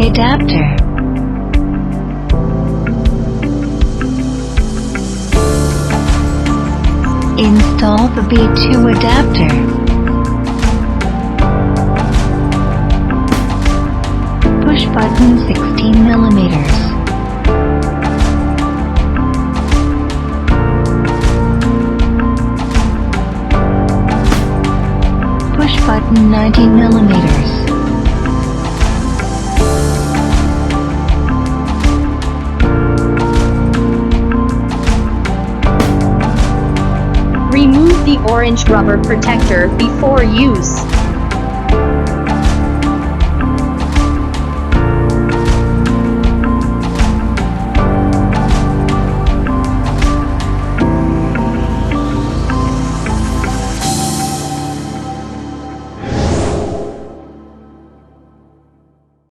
adapter. Install the B2 adapter. Push button 16mm. Push button 19mm. Remove the orange rubber protector before use.